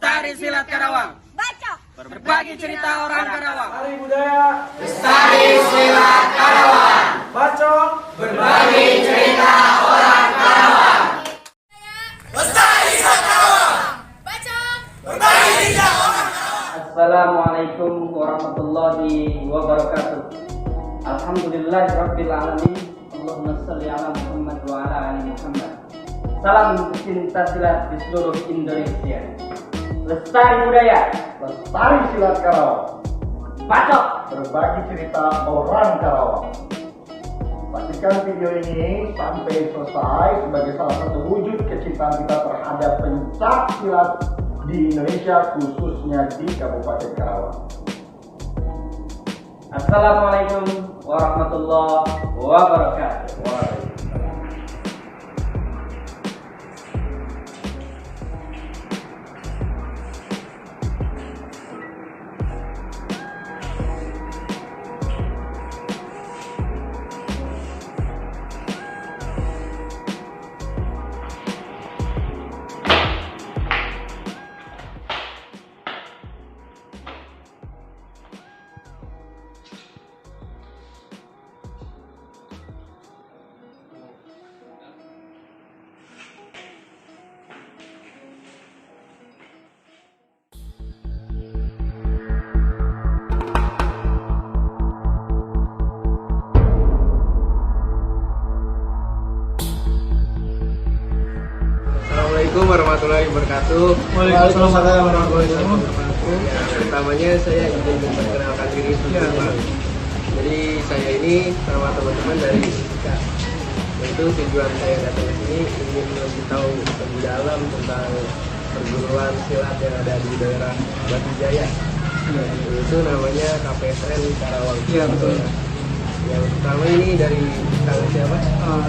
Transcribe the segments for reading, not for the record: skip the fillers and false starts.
Lestari Silat Karawang. Baca. Berbagi cerita orang Karawang. Hari budaya. Lestari Silat Karawang. Bacok. Berbagi cerita orang Karawang. Lestari Silat Karawang. Baca. Berbagi cerita orang Karawang. Assalamualaikum warahmatullahi wabarakatuh. Alhamdulillahirabbil alamin. Allahumma shalli ala Muhammad wa ala ali Muhammad. Salam pecinta silat di seluruh Indonesia. Lestari budaya. Lestari Silat Karawang. Bacok. Berbagi cerita orang Karawang. Pastikan video ini sampai selesai sebagai salah satu wujud kecintaan kita terhadap pencak silat di Indonesia, khususnya di Kabupaten Karawang. Assalamualaikum warahmatullahi wabarakatuh. Assalamualaikum warahmatullahi wabarakatuh. Waalaikumsalam warahmatullahi wabarakatuh. Pertamanya saya ingin memperkenalkan diri dulu, Pak. Jadi saya ini sama teman-teman dari ISIKA. Itu tujuan saya datang ke sini ingin lebih tahu lebih dalam tentang perguruan silat yang ada di daerah Batu Jaya. Itu namanya KPSN Karawang. Iya, betul. Yang pertama ini dari kalian siapa?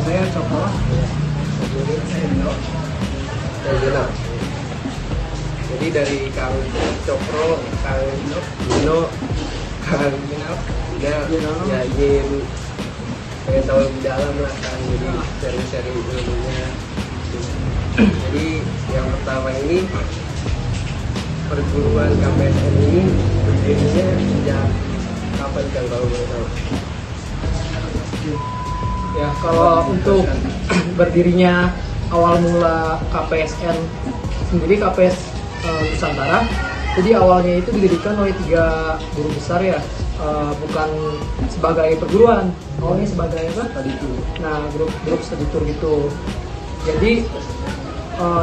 Saya Cokro. Saya Jadi dari Kang Cokro, Kang Dino, Kang ya ingin pengen tahu lebih dalam lah kan, jadi sharing-sharing ilmunya. Jadi yang pertama ini perguruan KPSN ini berdirinya sejak kapan Kang, kalau boleh tahu? Ya, kalau untuk berdirinya awal mula KPSN sendiri, KPS Nusantara, jadi awalnya itu didirikan oleh 3 guru besar ya, bukan sebagai perguruan, awalnya sebagai apa? Nah, grup study tour gitu. Jadi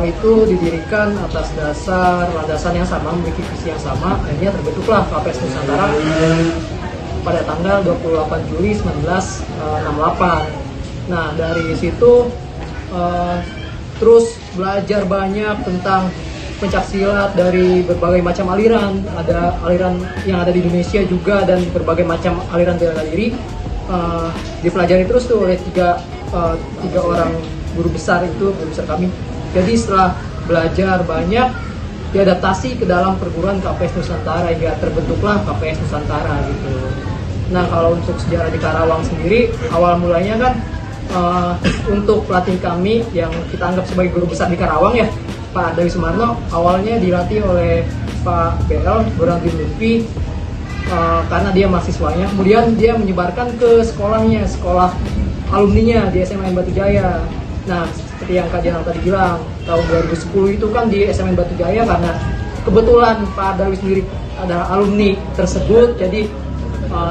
itu didirikan atas dasar landasan yang sama, memiliki visi yang sama, akhirnya terbentuklah KPS Nusantara pada tanggal 28 Juli 1968. Nah, dari situ terus belajar banyak tentang pencak silat dari berbagai macam aliran. Ada aliran yang ada di Indonesia juga dan berbagai macam aliran bela diri. Dipelajari terus tuh oleh tiga orang guru besar kami. Jadi setelah belajar banyak, diadaptasi ke dalam perguruan KPS Nusantara hingga terbentuklah KPS Nusantara gitu. Nah, kalau untuk sejarah di Karawang sendiri, awal mulanya kan untuk pelatih kami yang kita anggap sebagai guru besar di Karawang ya, Pak Dewi Sumarno, awalnya dilatih oleh Pak BL Burhanuddin Lutfi karena dia mahasiswanya. Kemudian dia menyebarkan ke sekolahnya, sekolah alumninya di SMN Batu Jaya. Nah, seperti yang Kak Janal tadi bilang, tahun 2010 itu kan di SMN Batu Jaya karena kebetulan Pak Dewi sendiri adalah alumni tersebut, jadi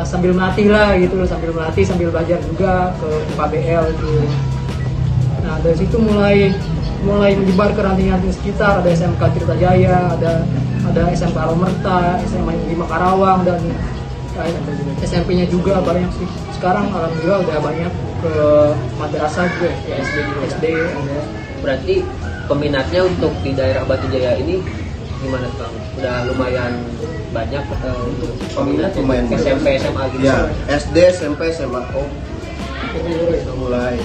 sambil melatih lah gitu, sambil belajar juga ke Pak BL itu. Nah, dari situ mulai menyebar ke ranting-ranting sekitar, ada SMK Tirta Jaya, ada SMK Romerta, SMA 5 Karawang, dan SMP-nya juga banyak sih. Sekarang alhamdulillah udah banyak ke madrasah juga ya, SD ada. Berarti peminatnya untuk di daerah Batu Jaya ini gimana Bang? Udah lumayan banyak atau untuk peminat Lumayan SMP SMA gitu? Ya, SD, SMP, SMA. Oh, mulai.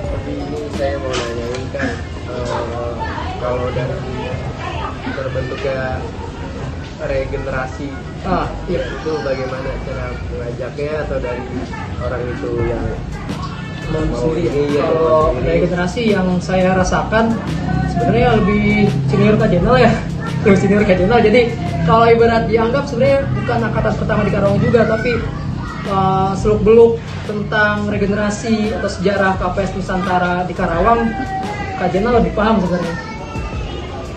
Tapi ini saya mau nanya ini kan, kalau dari terbentuknya regenerasi Iya. itu bagaimana cara mengajaknya, atau dari orang itu yang sendiri ya. Iya, Kalau sendiri. dari generasi yang saya rasakan sebenarnya lebih senior Kak Jenal ya, lebih senior Kak Jenal. Jadi kalau ibarat dianggap sebenarnya bukan angkatan pertama di Karawang juga, tapi seluk beluk tentang regenerasi atau sejarah KPS Nusantara di Karawang, Kak Jenal lebih paham sebenarnya.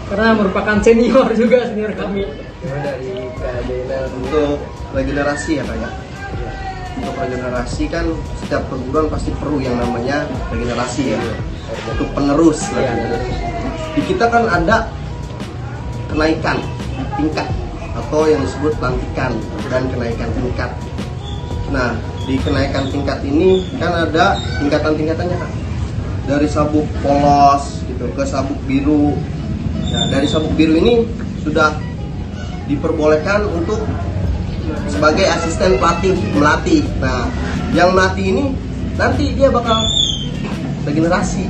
Karena merupakan senior juga, senior kami. Cuma dari keadaan Untuk regenerasi ya Kak ya. Untuk regenerasi kan setiap perguruan pasti perlu yang namanya regenerasi ya. Untuk penerus lagi. Di kita kan ada kenaikan tingkat atau yang disebut pelantikan dan kenaikan tingkat. Nah, di kenaikan tingkat ini kan ada tingkatan-tingkatannya Kak. Dari sabuk polos gitu ke sabuk biru. Nah, dari sabuk biru ini sudah diperbolehkan untuk sebagai asisten pelatih melatih. Nah, yang melatih ini nanti dia bakal regenerasi.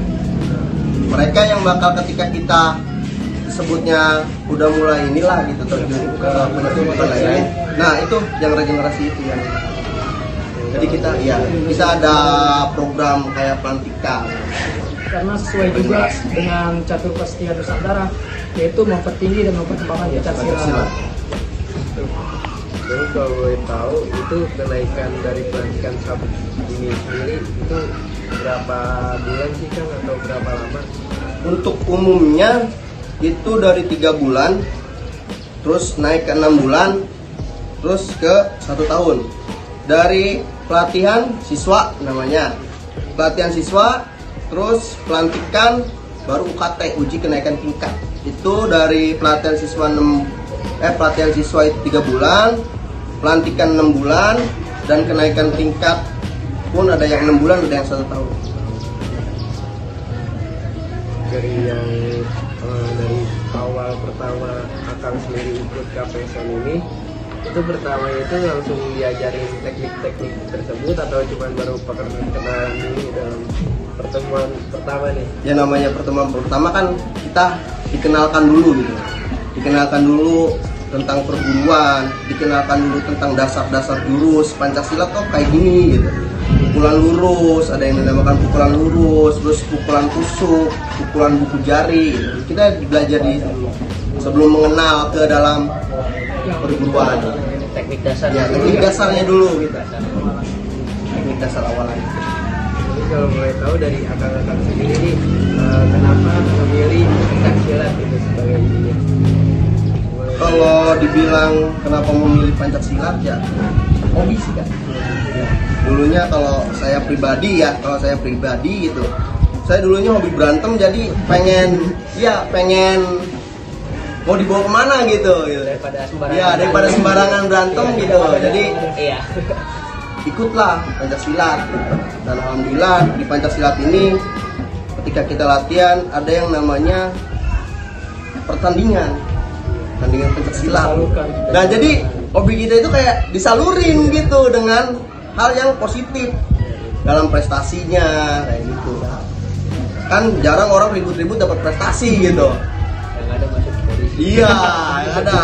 Mereka yang bakal ketika kita sebutnya udah mulai inilah gitu terjun ke pendidikan lain. Nah, itu yang regenerasi itu yang. Jadi kita ada program kayak pelantikan. Karena sesuai juga dengan catur kesetiaan Nusantara, yaitu mempertinggi dan memperkembangkan Pancasila. Jadi kalau boleh tahu itu kenaikan dari pelantikan sabuk ini sendiri itu berapa bulan sih Kang atau berapa lama? Untuk umumnya itu dari 3 bulan, terus naik ke 6 bulan, terus ke 1 tahun. Dari pelatihan siswa namanya, pelatihan siswa, terus pelantikan, baru UKT uji kenaikan tingkat. Itu dari pelatihan siswa pelatihan siswa itu 3 bulan, pelantikan 6 bulan, dan kenaikan tingkat pun ada yang 6 bulan, ada yang 1 tahun. Dari yang dari awal pertama Akang sendiri ikut KPSN ini, itu pertama itu langsung diajarin teknik-teknik tersebut atau cuma baru perkenalan dulu dalam pertemuan pertama nih? Ya namanya pertemuan pertama kan kita dikenalkan dulu gitu. Dikenalkan dulu tentang perguruan, dikenalkan dulu tentang dasar-dasar jurus Pancasila kok kayak gini gitu. Pukulan lurus, ada yang dinamakan pukulan lurus, terus pukulan tusuk, pukulan buku jari gitu. Kita belajar di sebelum mengenal ke dalam perguruan. Teknik dasar. Ya, teknik dasarnya dulu kita. Teknik dasar awalnya. Jadi kalau boleh tahu dari Akang-Akang sendiri nih, kenapa memilih pencaksilat itu sebagai ininya? Kalau dibilang kenapa memilih Pancasila ya hobi sih Kak. Dulunya kalau saya pribadi gitu. Saya dulunya hobi berantem, jadi pengen mau dibawa kemana gitu. Daripada sembarangan. Ya, daripada sembarangan berantem gitu. Jadi Iya. ikutlah Pancasilat. Dan alhamdulillah di Pancasilat ini ketika kita latihan ada yang namanya pertandingan Pancasilat. Nah, jadi hobi kita itu kayak disalurin gitu dengan hal yang positif dalam prestasinya kayak gitu. Kan jarang orang ribut-ribut dapat prestasi gitu. Yang ada masuk polisi. Iya, yang ada.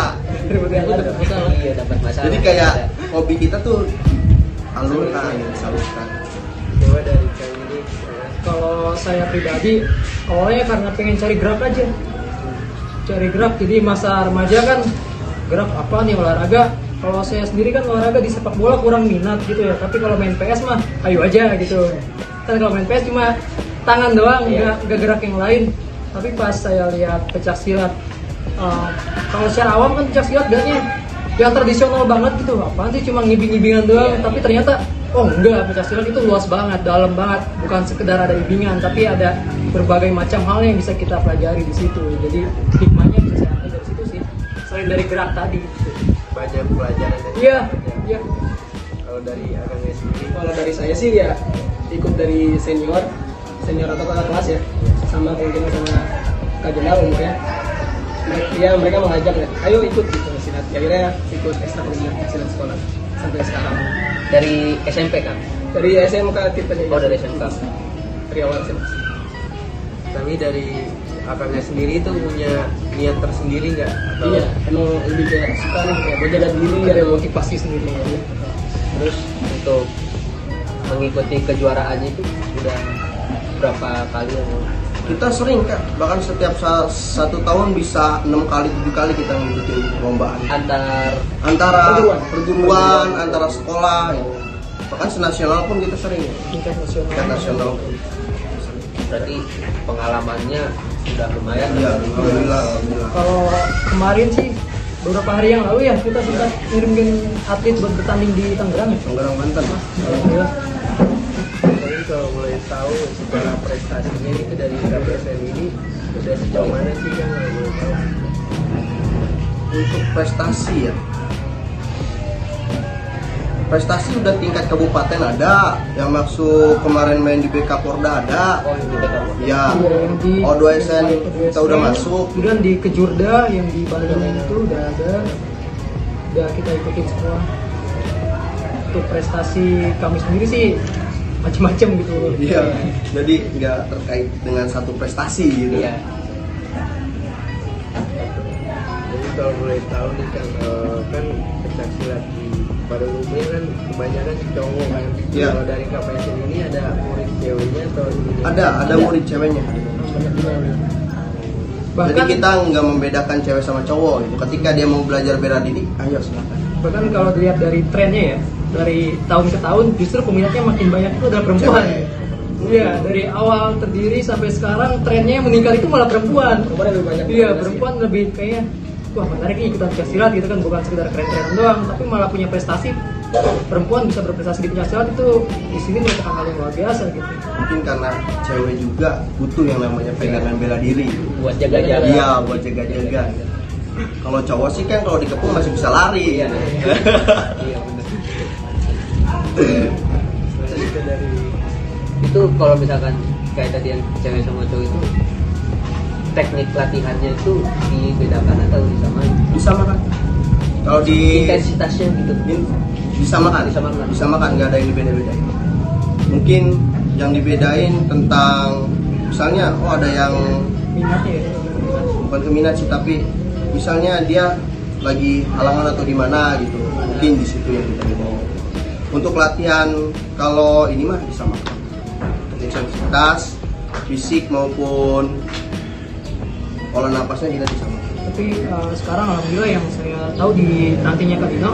Yang dapat masalah. Iya, dapat masalah. Jadi kayak hobi kita tuh salurkan, salurkan. Coba dari Kang ini, Kalau saya pribadi, awalnya karena pengen cari gerak aja. Cari gerak, jadi masa remaja kan gerak apa nih olahraga. Kalau saya sendiri kan olahraga di sepak bola kurang minat gitu ya. Tapi kalau main PS mah ayo aja gitu. Kan kalau main PS cuma tangan doang, nggak gerak yang lain. Tapi pas saya lihat pencaksilat, kalau secara awam kan pencaksilat kayaknya yang tradisional banget gitu. Apaan sih cuma ngibing-ngibingan doang. Tapi ternyata oh enggak, pencaksilat itu luas banget, dalam banget. Bukan sekedar ada ibingan, tapi ada berbagai macam hal yang bisa kita pelajari di situ. Jadi hikmahnya bisa saya ambil dari situ sih. Selain dari gerak tadi. banyak pelajaran dan Iya, iya. Kalau dari Akangnya sendiri, Kalau dari saya sih ya ikut dari senior atau kakak kelas ya, sama mungkin sama Kak Jenal umurnya. Mereka mengajak ya, ayo ikut gitu silat. Akhirnya ikut ekstrakurikuler silat sekolah sampai sekarang. Dari SMP kan? Dari SMK tipenya. Oh, dari SMK. Dari awal SMK. tapi dari Akangnya sendiri itu punya niat tersendiri nggak? Atau Iya, emang lebih kayak suka nih kayak menjaga diri, ada motivasi sendiri. Terus untuk mengikuti kejuaraannya itu udah berapa kali ya? Kita sering Kak, bahkan setiap satu tahun bisa 6 kali 7 kali kita ngikutin perlombaan antara perguruan, antara sekolah ya. Bahkan senasional pun kita sering ya. tingkat Tingkat nasional. Berarti pengalamannya sudah lumayan. Ya, alhamdulillah. Kalau kemarin sih beberapa hari yang lalu ya kita sempat ngirimin atlet buat bertanding di Tangerang ya. Tangerang Banten. Alhamdulillah. Jadi kalau boleh tahu secara prestasinya itu dari KPSN ini udah sejauh mana sih kan kalau boleh tahu? Untuk prestasi ya. Prestasi udah tingkat kabupaten ada, yang masuk kemarin main di BK Porda ada. Oh, itu betul. Ya, Yang di O2SN kita udah masuk. Kemudian di Kejurda yang di Bandung itu udah ada. Udah kita ikutin semua. Untuk prestasi kami sendiri sih macam-macam gitu. Iya, jadi nggak terkait dengan satu prestasi gitu. Iya. Jadi kalau boleh tahu nih kan pencaksilat di pada umumnya kan kebanyakan cowok kan. Iya. Kalau dari KPSN ini ada murid ceweknya atau ini? Ada murid ceweknya. Bahkan Jadi kita nggak membedakan cewek sama cowok gitu. Ketika dia mau belajar bela diri, ayo silakan. bahkan kalau dilihat dari trennya ya, dari tahun ke tahun justru peminatnya makin banyak itu adalah perempuan. Cewek. Iya, dari awal terdiri sampai sekarang trennya yang meningkat itu malah perempuan. Lebih banyak. Iya, perempuan lebih kayaknya wah menarik nih ikutan pencaksilat gitu kan, bukan sekedar keren-keren doang, tapi malah punya prestasi. Perempuan bisa berprestasi di pencaksilat itu di sini merupakan hal yang luar biasa gitu. Mungkin karena cewek juga butuh yang namanya pegangan bela diri. Buat jaga-jaga. Iya, buat jaga-jaga. Kalau cowok sih kan kalau dikepung masih bisa lari. Iya. Gitu. Iya benar. Terus itu dari Itu kalau misalkan kayak tadi yang cewek sama cowok itu teknik latihannya itu dibedakan atau disamain? Disamakan. Kalau di Intensitasnya gitu. disamakan, nggak ada yang dibeda-bedain. Mungkin yang dibedain tentang misalnya, oh ada yang Minatnya ya. bukan keminat sih, tapi misalnya dia lagi halangan atau di mana gitu, mungkin di situ yang kita bedain. Untuk latihan kalau ini mah disamakan, intensitas fisik maupun pola napasnya kita disamakan. Tapi sekarang alhamdulillah yang saya tahu di nantinya Kak Dino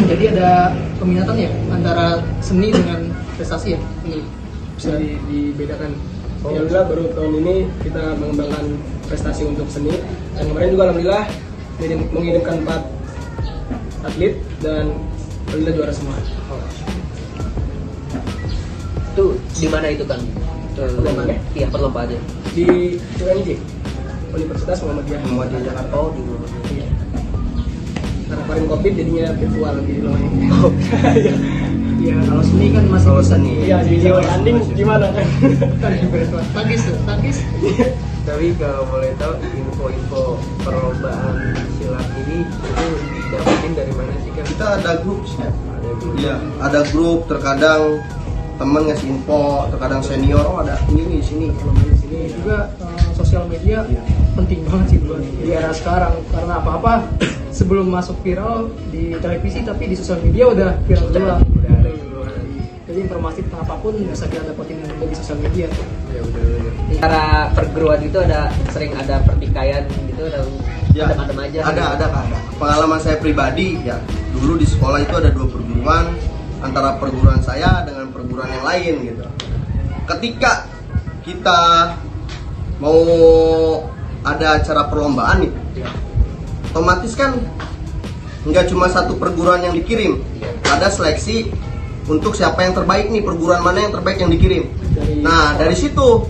jadi ada peminatan ya antara seni dengan prestasi ya. Ini Bisa dibedakan. Alhamdulillah baru tahun ini kita mengembangkan prestasi untuk seni, dan kemarin juga alhamdulillah mengirimkan 4 atlet dan alhamdulillah juara semua. Itu di mana itu kan? Perlombaan? Iya, perlombaannya. Di UNJ Universitas Muhammadiyah. Muhammadiyah Jakarta. Oh, di mana? Iya. Karena kemarin COVID jadinya virtual di rumahnya. ya kalau seni kan masih Kalau bisa seni. Iya, di video ending gimana kan? tangkis tuh, tangkis. Tapi kalau boleh tahu info-info perlombaan silat ini itu didapetin dari mana sih kan? Kita ada grup sih. Ada gitu. Iya, ada grup, terkadang teman ngasih info, terkadang senior, oh ada ini di sini. Di sini juga sosial media Iya. penting banget sih buat di era sekarang, karena apa-apa sebelum masuk viral di televisi tapi di sosial media udah viral duluan. Udah ada duluan. Jadi informasi tentang apapun bisa kita dapetin dari sosial media. Ya benar-benar. Antara perguruan itu sering ada pertikaian gitu, ada Ya, adem-adem aja. ada. Pengalaman saya pribadi ya, dulu di sekolah itu ada 2 perguruan, antara perguruan saya dengan perguruan yang lain gitu. Ketika kita mau ada acara perlombaan nih, otomatis kan nggak cuma satu perguruan yang dikirim, ada seleksi untuk siapa yang terbaik nih, perguruan mana yang terbaik yang dikirim. Nah dari situ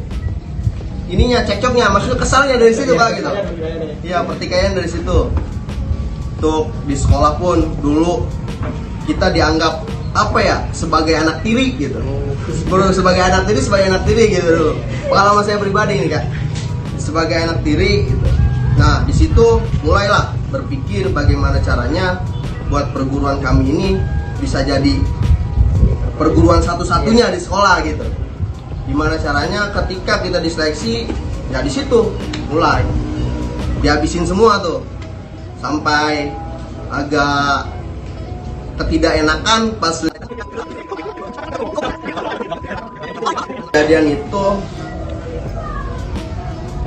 ininya cekcoknya, maksudnya kesalnya dari situ Pak gitu. Iya, pertikaian dari situ. Untuk di sekolah pun dulu kita dianggap apa ya, sebagai anak tiri gitu. Sebagai anak tiri gitu dulu. Pengalaman saya pribadi nih Kak, sebagai anak tiri gitu. Nah di situ mulailah berpikir bagaimana caranya buat perguruan kami ini bisa jadi perguruan satu-satunya di sekolah gitu. Gimana caranya ketika kita diseleksi, ya di situ mulai dihabisin semua tuh, sampai agak ketidakenakan pas Kejadian itu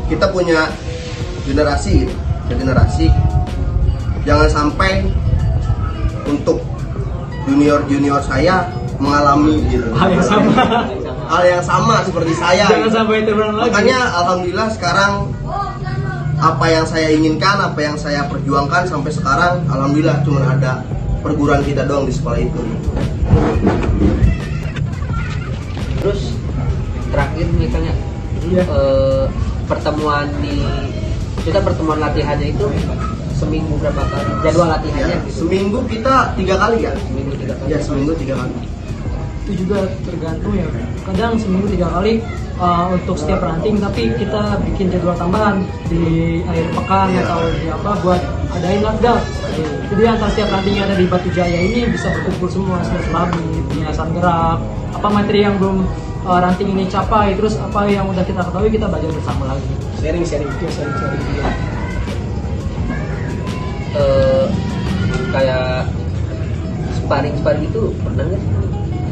kita punya generasi gitu. Generasi jangan sampai untuk junior saya mengalami gitu hal yang sama seperti saya Jangan gitu. sampai terulang lagi. Makanya alhamdulillah sekarang apa yang saya inginkan, apa yang saya perjuangkan sampai sekarang alhamdulillah cuma ada perguruan kita doang di sekolah itu. Terus terakhir misalnya Iya. pertemuan latihannya itu seminggu berapa kali? Jadwal latihannya Ya, gitu. seminggu kita 3 kali ya. Seminggu 3 kali. Ya seminggu 3 kali. Itu juga tergantung ya. Kadang seminggu 3 kali untuk setiap ranting, tapi kita bikin jadwal tambahan di akhir pekan Iya. atau di apa buat adain lockdown. Jadi antara setiap ranting yang ada di Batu Jaya ini bisa berkumpul semua, silaturahmi, penjelasan gerak, apa materi yang belum ranting ini capai, terus apa yang udah kita ketahui kita belajar bersama lagi. Sharing juga. Kayak sparring itu pernah nggak?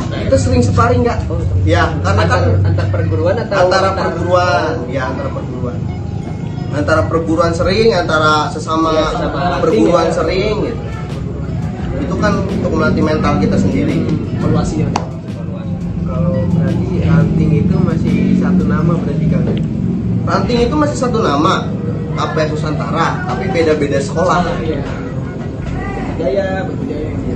Kita sering sparring nggak? Oh, Ya, karena kan antar perguruan atau antara perguruan, ya antara perguruan. Antara perguruan sering, antara sesama Iya, sesama perguruan ranting ya. sering gitu. Itu kan untuk melatih mental kita sendiri. Evaluasi ya. Kalau berarti ranting itu masih satu nama berarti kan? Ranting itu masih satu nama, KPS Nusantara, tapi beda-beda sekolah. Iya. Budaya.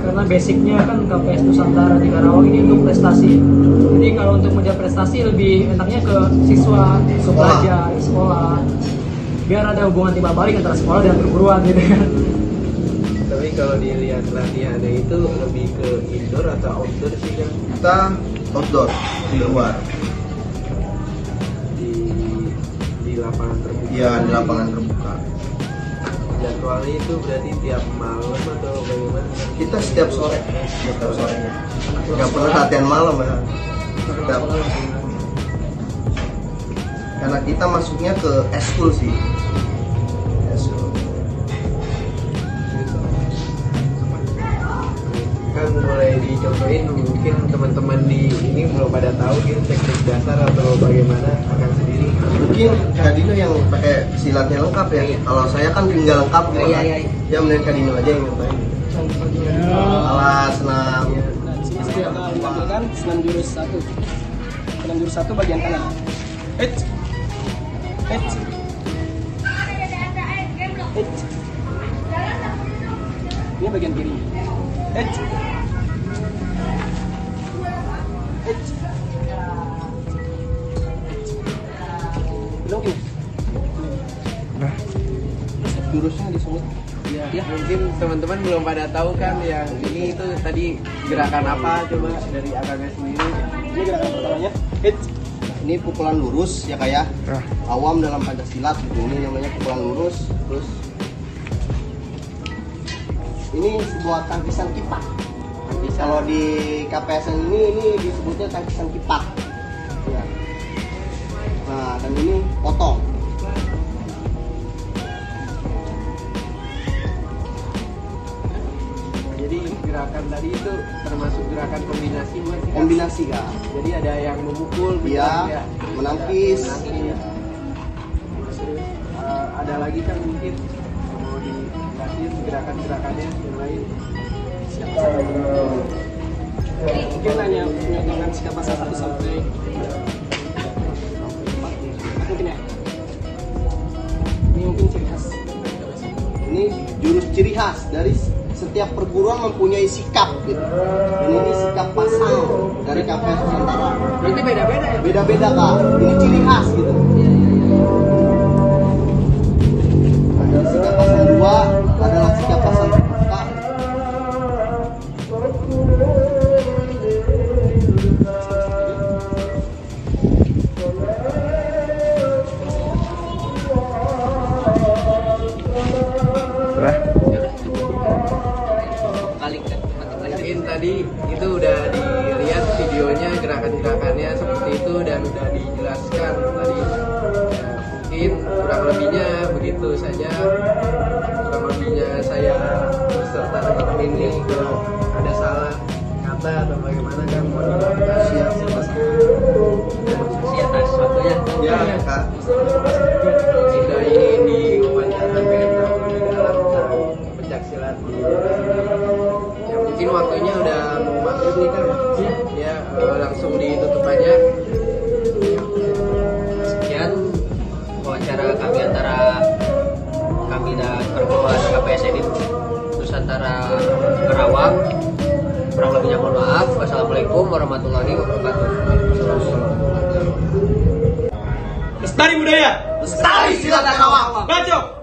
Karena basicnya kan KPS Nusantara di Karawang ini untuk prestasi. Jadi kalau untuk mengejar prestasi lebih enaknya ke siswa Sekolah. belajar di sekolah, biar ada hubungan timbal balik antara sekolah dan perguruan gitu kan. Tapi kalau dilihat latihannya itu lebih ke indoor atau outdoor sih kan? Kita outdoor di luar, Di lapangan terbuka. ya di lapangan terbuka. Jadwalnya itu berarti tiap malam atau bagaimana? Kita setiap sore, nggak pernah latihan malam ya. Karena kita masuknya ke eskul sih. Eskul. Kan mulai dicontohin, mungkin teman-teman di ini belum pada tahu gitu teknik dasar atau bagaimana akan sendiri. Mungkin Kadino yang pakai silatnya lengkap ya. Kalau saya kan tinggal lengkap. Iya. Ya mending Kadino aja yang nyobain. Alat senam. Nah, di sini saya akan menampilkan senam jurus 1. Senam jurus 1 bagian kanan. Hits. Ini bagian kiri. Hits. Belum. Jurusnya disebut. Ya, mungkin teman-teman belum pada tahu kan yang ini itu tadi gerakan apa, coba dari Akangnya sendiri. Ini gerakan pertamanya. Hits. Ini pukulan lurus ya kayak awam dalam Pancasilat gitu. Ini namanya pukulan lurus. Terus ini sebuah tangkisan kipak. Kalau di KPS ini disebutnya tangkisan kipak. Ya. Nah, dan ini potong. Jadi gerakan tadi itu termasuk gerakan kombinasi buat sih, Kak? Kombinasi kak. Jadi ada yang memukul, Iya, menangkis. Terus, ada lagi kan mungkin mau dijelasin gerakan-gerakannya yang lain. Mungkin hanya mencontohkan sikap pasal 1 sampai 4 mungkin ya. Ini mungkin ciri khas. Ini jurus ciri khas dari setiap perguruan mempunyai sikap gitu. Dan ini sikap pasang dari KPS Nusantara. Berarti beda-beda ya? Beda-beda kak. Ini ciri khas gitu. Ada sikap pasang 2, adalah sikap pasang terbuka. Mungkin tadi itu udah dilihat videonya, gerakan-gerakannya seperti itu dan udah dijelaskan tadi. Ya, mungkin kurang lebihnya begitu saja. Kurang lebihnya saya beserta teman-teman ini kalau ada salah kata kata atau bagaimana kan? Siap. Si atas waktunya. Ya, Kak. Kita ini di wawancara pengen tahu lebih dalam tentang pencak silat. Ya mungkin waktunya udah mau maghrib nih kan? Ya langsung ditutup aja. Sekian wawancara kami antara kami dan perguruan KPSN Nusantara Karawang. Kurang lebihnya mohon maaf. Wassalamualaikum warahmatullahi wabarakatuh. Lestari budaya, Lestari silat Karawang. Bacok.